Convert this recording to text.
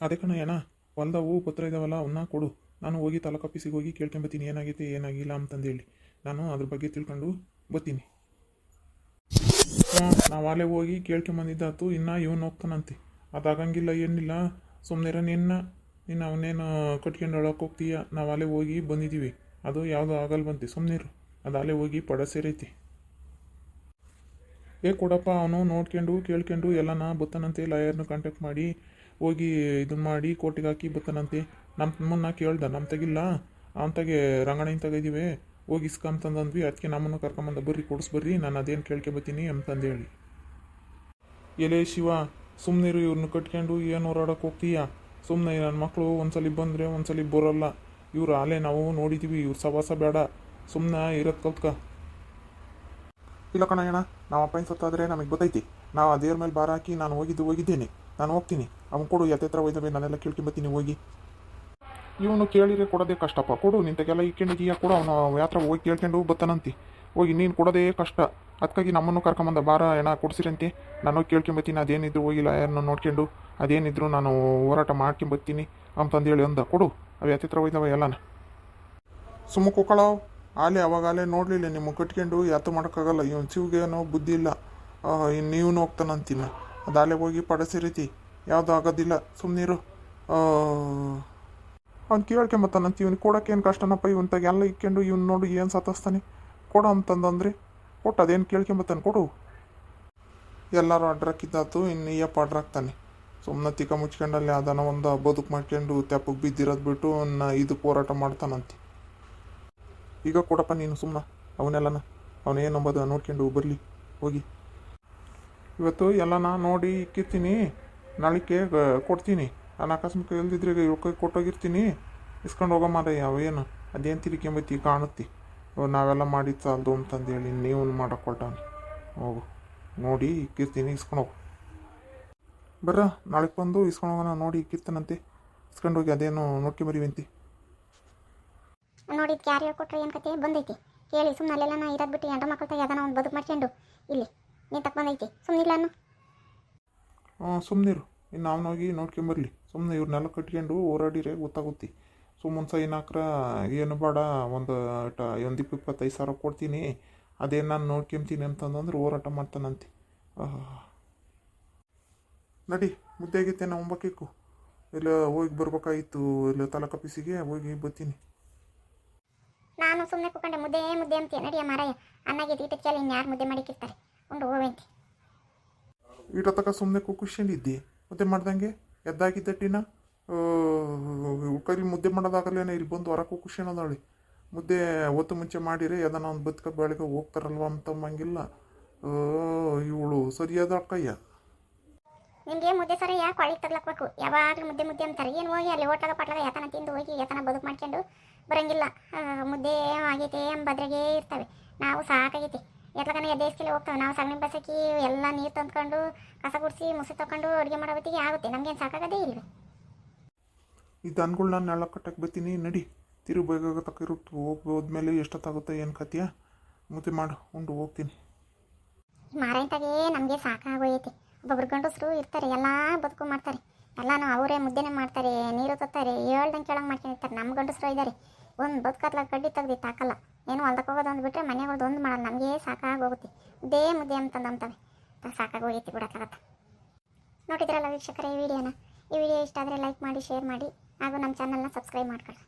ಅದೇ ಕಣ ಅಣ್ಣ, ಹೊಲ್ದವು ಪತ್ರ ಇದಾವಲ್ಲ ಅವನ್ನ ಕೊಡು. ನಾನು ಹೋಗಿ ತಾಲೂಕು ಆಫೀಸಿಗೆ ಹೋಗಿ ಕೇಳ್ಕೊಂಬತ್ತೀನಿ ಏನಾಗೈತೆ ಏನಾಗಿಲ್ಲ ಅಂತಂದೇಳಿ. ನಾನು ಅದ್ರ ಬಗ್ಗೆ ತಿಳ್ಕೊಂಡು ಬರ್ತೀನಿ. ನಾವು ಅಲ್ಲೇ ಹೋಗಿ ಕೇಳ್ಕೊಂಬಂದಿದ್ದಾತು. ಇನ್ನು ಇವನು ಹೋಗ್ತಾನಂತೆ. ಅದಾಗಂಗಿಲ್ಲ ಏನಿಲ್ಲ, ಸುಮ್ಮನೆ ನೀನು ಅವನೇನು ಕಟ್ಕೊಂಡು ಹೇಳೋಕೆ ಹೋಗ್ತೀಯ. ನಾವು ಅಲ್ಲೇ ಹೋಗಿ ಬಂದಿದ್ದೀವಿ, ಅದು ಯಾವುದೋ ಆಗಲ್ಲ ಬಂತೆ. ಸುಮ್ಮನಿರು, ಅದು ಅಲ್ಲೇ ಹೋಗಿ ಪಡ ಸೇರೈತಿ. ಕೊಡಪ್ಪ, ಅವನು ನೋಡ್ಕೊಂಡು ಕೇಳ್ಕೊಂಡು ಎಲ್ಲನ ಬತ್ತಾನಂತೆ. ಲಾಯರ್ನ ಕಾಂಟ್ಯಾಕ್ಟ್ ಮಾಡಿ ಹೋಗಿ ಇದನ್ನ ಮಾಡಿ ಕೋರ್ಟಿಗೆ ಹಾಕಿ ಬತ್ತಾನಂತೆ. ನಮ್ಮನ್ನ ಕೇಳ್ದ, ನಮ್ಮ ತೆಗಿಲ್ಲ ಅವನ ರಂಗಣ್ಣ ತೆಗಿದ್ದೀವಿ ಹೋಗಿ ಇಸ್ಕೊಂತಂದ್ವಿ. ಅದಕ್ಕೆ ನಮ್ಮನ್ನು ಕರ್ಕೊಂಬಂದ, ಬರ್ರಿ ಕೊಡಿಸ್ಬರ್ರಿ, ನಾನು ಅದೇನು ಕೇಳ್ಕೊಬತ್ತೀನಿ ಅಂತಂದೇಳಿ. ಎಲೆ ಶಿವ, ಸುಮ್ಮನಿರು, ಇವ್ರನ್ನ ಕಟ್ಕೊಂಡು ಏನು ಹೋರಾಡೋಕೆ ಹೋಗ್ತೀಯ? ಸುಮ್ಮನೆ ನನ್ನ ಮಕ್ಕಳು ಒಂದ್ಸಲಿ ಬಂದರೆ ಒಂದ್ಸಲಿ ಬರೋಲ್ಲ. ಇವ್ರು ಅಲ್ಲೇ ನಾವು ನೋಡಿದ್ದೀವಿ, ಇವ್ರು ಸವಾಸ ಬೇಡ, ಸುಮ್ಮನೆ ಇರೋದು ಕಲ್ತ್ಕ. ಇಲ್ಲ ಕಣ ಅಣ್ಣ, ನಾವು ಅಪ್ಪನ ಸತ್ತಾದರೆ ನಮಗೆ ಗೊತ್ತೈತಿ. ನಾವು ಆ ದೇವ್ರ ಮೇಲೆ ಭಾರ ಹಾಕಿ ನಾನು ಹೋಗಿದ್ದೇನೆ. ನಾನು ಹೋಗ್ತೀನಿ, ಅವ್ನು ಕೊಡು. ಎತ್ತೆತ್ರ ಒಯ್ದವೆ, ನಾನೆಲ್ಲ ಕೇಳ್ಕೊಂಬತ್ತೀನಿ ಹೋಗಿ. ಇವನು ಕೇಳಿದ್ರೆ ಕೊಡೋದೇ ಕಷ್ಟಪ್ಪ. ಕೊಡು, ನಿಂತೆಗೆಲ್ಲ ಇಕ್ಕೊಂಡಿದ್ದೀಯ, ಕೊಡು. ಅವನು ಯಾತ್ರ ಹೋಗಿ ಕೇಳ್ಕೊಂಡು ಬತ್ತಾನಂತಿ. ಹೋಗಿ ನೀನು ಕೊಡೋದೇ ಕಷ್ಟ. ಅದಕ್ಕಾಗಿ ನಮ್ಮನ್ನು ಕರ್ಕೊಂಬಂದ, ಬಾರ ಹೆಣ ಕೊಡ್ಸಿರಂತೆ. ನಾನು ಹೋಗಿ ಕೇಳ್ಕೊಂಬತ್ತೀನಿ. ಅದೇನಿದ್ರು ಹೋಗಿಲ್ಲ ಯಾರನ್ನ ನೋಡ್ಕೊಂಡು, ಅದೇನಿದ್ರು ನಾನು ಹೋರಾಟ ಮಾಡ್ಕೊಂಬತ್ತೀನಿ ಅಂತಂದೇಳಿ ಅಂದ. ಕೊಡು, ಅವು ಎತ್ತೆತ್ರ ಒಯ್ದವ ಎಲ್ಲನ. ಸುಮ್ಮ ಕುಕ್ಕಳವು ಅವಾಗಲೇ ನೋಡಲಿಲ್ಲ ನಿಮಗೆ ಕಟ್ಕೊಂಡು ಯಾತು ಮಾಡೋಕ್ಕಾಗಲ್ಲ. ಇವನು ಶಿವ್ಗೇನೋ ಬುದ್ಧಿ ಇಲ್ಲ. ಇನ್ನು ನೀವು ಹೋಗ್ತಾನಂತಿಲ್ಲ. ಅದಾಲೆ ಹೋಗಿ ಪಡಸಿರೀತಿ ಯಾವುದೂ ಆಗೋದಿಲ್ಲ. ಸುಮ್ಮನಿರು. ಅವ್ನು ಕೇಳ್ಕೊಂಬತ್ತಾನಂತ. ಇವ್ನಿಗೆ ಕೊಡೋಕ್ಕೇನು ಕಷ್ಟನಪ್ಪ? ಇವನ್ತಾಗ ಎಲ್ಲ ಇಕ್ಕೊಂಡು ಇವ್ನು ನೋಡು ಏನು ಸತಾಸ್ತಾನೆ. ಕೊಡು ಅಂತಂದಂದ್ರೆ ಕೊಟ್ಟು ಅದೇನು ಕೇಳ್ಕೊಂಬತ್ತಾನೆ. ಕೊಡು. ಎಲ್ಲರೂ ಅಡ್ರಾಕಿದ್ದಾತು, ಇನ್ನು ಈಯಪ್ಪ ಅಡ್ರಾಕ್ತಾನೆ. ಸುಮ್ಮನೆ ತಿಕ್ಕ ಮುಚ್ಕೊಂಡಲ್ಲಿ ಅದನ್ನು ಒಂದು ಬದುಕು ಮಾಡ್ಕೊಂಡು ತೆಪ್ಪಗೆ ಬಿದ್ದಿರೋದು ಬಿಟ್ಟು ಇದಕ್ಕೆ ಹೋರಾಟ ಮಾಡ್ತಾನಂತೆ. ಈಗ ಕೊಡಪ್ಪ ನೀನು ಸುಮ್ಮನೆ ಅವನ್ನೆಲ್ಲನ. ಅವನೇನು ನಂಬೋದು ನೋಡ್ಕೊಂಡು ಬರಲಿ ಹೋಗಿ. ಇವತ್ತು ಎಲ್ಲನ ನೋಡಿ ಇಕ್ಕಿರ್ತೀನಿ, ನಾಳಿಕೆ ಕೊಡ್ತೀನಿ. ನಾನು ಅಕಸ್ಮಾತ್ ಇಲ್ದಿದ್ರೆ ಕೈ ಕೊಟ್ಟೋಗಿರ್ತೀನಿ. ಇಸ್ಕೊಂಡು ಹೋಗಮ್ಮ. ಅವೇನು ಅದೇನು ತಿರ್ಕೊಂಬತ್ತಿ ಕಾಣುತ್ತಿ. ನಾವೆಲ್ಲ ಮಾಡಿದ್ದು ಸಾಲದು ಅಂತಂದೇಳಿ ನೀವು ಮಾಡೋಕೆ ಕೊಟ್ಟಾನೆ. ಹೋಗು, ನೋಡಿ ಇಕ್ಕಿರ್ತೀನಿ, ಇಸ್ಕೊಂಡು ಹೋಗು. ಬರ್ರ, ನಾಳೆಗೆ ಬಂದು ಇಸ್ಕೊಂಡು ಹೋಗೋಣ. ನೋಡಿ ಇಕ್ಕಿರ್ತಾನಂತೆ, ಇಸ್ಕೊಂಡು ಹೋಗಿ. ಅದೇನು ನೋಡ್ಕೊಂಬರಿವಂತಿ. ನೋಡಿದ್ ಯಾರು ಹೇಳ್ಕೊಟ್ರೆ ಏನು ಕತೆ ಬಂದೈತಿ ಕೇಳಿ. ಸುಮ್ಮನೆ ಅಲ್ಲೆಲ್ಲ ನಾ ಇರೋದು ಬಿಟ್ಟು ಎಂಟ ಮಕ್ಕಳ ಯಾವ್ದಾನ ಒಂದು ಬದುಕು ಮಾಡ್ಕೊಂಡು ಇಲ್ಲಿ ನೀನು ತಕ್ಕ ಬಂದೈತಿ. ಸುಮ್ಮನಿಲ್ಲ ನಾನು. ಸುಮ್ಮನಿರು, ಇನ್ನು ಅವನೋಗಿ ನೋಡ್ಕೊಂಬರ್ಲಿ. ಸುಮ್ಮನೆ ಇವ್ರನ್ನೆಲ್ಲ ಕಟ್ಕೊಂಡು ಹೋರಾಡಿರೆ ಗೊತ್ತಾಗುತ್ತೆ. ಸುಮ್ಮನೆ ಸೈನ್ ಹಾಕ್ರ ಏನು ಬೇಡ, ಒಂದು 20-25 ಕೊಡ್ತೀನಿ, ಅದೇನು ನಾನು ನೋಡ್ಕೊಂತೀನಿ ಅಂತಂದ್ರೆ ಹೋರಾಟ ಮಾಡ್ತಾನಂತೆ. ನಡಿ, ಮುದ್ದೆ ಆಗೈತೆ, ನಾವು ಒಂಬಕ್ಕಿಕ್ಕು. ಇಲ್ಲ ಹೋಗಿ ಬರ್ಬೇಕಾಗಿತ್ತು, ಇಲ್ಲ ತಾಲೂಕು ಆಫೀಸಿಗೆ ಹೋಗಿ ಬರ್ತೀನಿ. ನಾನು ಸುಮ್ಮನೆ ಕೂತ್ಕೊಂಡೆ. ಮುದ್ದೆ ಮುದ್ದೆ ಅಂತೀಯ? ನಡಿಯ ಮಾರಾಯ, ಅನ್ನಾಗೈತಿ. ಈಟಕ್ಕೆ ಕೇಳಿ ಇನ್ನು ಯಾರು ಮುದ್ದೆ ಮಾಡಿಕ್ಕಿರ್ತಾರೆ. ಉಂಡು ಹೋಗಂತಿ. ಈಟ ತಕ ಸುಮ್ಮನೆ ಕುಕ್ಕಿಸ್ಕೊಂಡಿದ್ದಿ. ಮುದ್ದೆ ಮಾಡ್ದಂಗೆ ಎದ್ದಾಗಿದ್ದಟ್ಟಿನ ಕೈಲಿ ಮುದ್ದೆ ಮಾಡೋದಾಗಲೇನೆ ಇಲ್ಲಿ ಬಂದು ಹೊರ ಕುಕ್ಕಿಸ್ಕೊಳೋದಾಳಿ. ಮುದ್ದೆ ಹೊತ್ತು ಮುಂಚೆ ಮಾಡಿರಿ ಅದನ್ನು ಒಂದು ಬದುಕ ಬೆಳಗ್ಗೆ ಹೋಗ್ತಾರಲ್ವ ಅಂತಂಬಂಗಿಲ್ಲ. ಇವಳು ಸರಿಯಾದ ಅಕ್ಕಯ್ಯ. ನಿಮಗೆ ಮುದ್ದೆ ಸರಿ ಯಾಕೆ ಒಳಗೆ ತಗ್ಲಾಕ್ಬೇಕು? ಯಾವಾಗಲೂ ಮುದ್ದೆ ಮುದ್ದೆ ಅಂತಾರೆ. ಏನು ಹೋಗಿ ಅಲ್ಲಿ ಹೋಟ್ಲಾಗ ಪಟ್ಲಾಗ ಯಾತನ ತಿಂದು ಹೋಗಿ ಯಾತನ ಬದುಕು ಮಾಡ್ಕೊಂಡು ಬರೋಂಗಿಲ್ಲ. ಮುದ್ದೆ ಆಗೈತೆ ಬದ್ರೆಗೆ ಇರ್ತವೆ. ನಾವು ಸಾಕಾಗೈತಿ. ಎತ್ಲಗನ ಎದ್ದೇಸ್ಕಿಲ್ಲ ಹೋಗ್ತವೆ. ನಾವು ಸಗಣಿ ಬಸಕಿ ಎಲ್ಲ ನೀರು ತಂದ್ಕೊಂಡು ಕಸ ಗುಡಿಸಿ ಮುಸಿ ತಗೊಂಡು ಅಡುಗೆ ಮಾಡೋ ಹೊತ್ತಿಗೆ ಆಗುತ್ತೆ. ನಮಗೇನು ಸಾಕಾಗದೇ ಇಲ್ವೇ? ಈ ದನಗಳು ನಾನು ನೆಳ ಕಟ್ಟಕ್ಕೆ ಬರ್ತೀನಿ. ನಡಿ, ತಿರು ಬೇಗ ತಕ್ಕಿರುತ್ತೆ. ಹೋದ್ಮೇಲೆ ಎಷ್ಟೊತ್ತಾಗುತ್ತೆ ಏನು ಕತಿಯ? ಮುದ್ದೆ ಮಾಡು, ಉಂಡು ಹೋಗ್ತೀನಿ. ಮಾರಾಯಂತಾಗೆ ನಮಗೆ ಸಾಕಾಗೋಯ್ತಿ. ಒಬ್ಬೊಬ್ರು ಗಂಡಸರು ಇರ್ತಾರೆ, ಎಲ್ಲ ಬದುಕು ಮಾಡ್ತಾರೆ. ಎಲ್ಲನೂ ಅವರೇ ಮುದ್ದೆನೇ ಮಾಡ್ತಾರೆ, ನೀರು ತತ್ತಾರೆ, ಹೇಳ್ದಂಗೆ ಕೇಳಂಗೆ ಮಾಡ್ಕೊಂಡಿರ್ತಾರೆ. ನಮ್ಮ ಗಂಡಸರು ಇದ್ದಾರೆ, ಒಂದು ಬದುಕತ್ಲಾಗ ಕಡ್ಡಿ ತೆಗ್ದು ಹಾಕಲ್ಲ. ಏನು ಹೊಲ್ದಕ್ಕೆ ಹೋಗೋದು ಒಂದು ಬಿಟ್ಟರೆ ಮನೆಗಳದ್ದು ಒಂದು ಮಾಡಲ್ಲ. ನಮಗೆ ಸಾಕಾಗೋಗುತ್ತೆ. ಮುದ್ದೆ ಅಂತಂದಮ್ತವೆ. ಸಾಕಾಗೋಗೈತಿ ಬಿಡತ್ಲಾಗತ್ತ. ನೋಡಿದ್ರಲ್ಲ ವೀಕ್ಷಕರೇ ಈ ವಿಡಿಯೋನ. ಈ ವಿಡಿಯೋ ಇಷ್ಟ ಆದರೆ ಲೈಕ್ ಮಾಡಿ, ಶೇರ್ ಮಾಡಿ, ಹಾಗೂ ನಮ್ಮ ಚಾನಲ್ನ ಸಬ್ಸ್ಕ್ರೈಬ್ ಮಾಡ್ಕೊಳ್ಳಿ.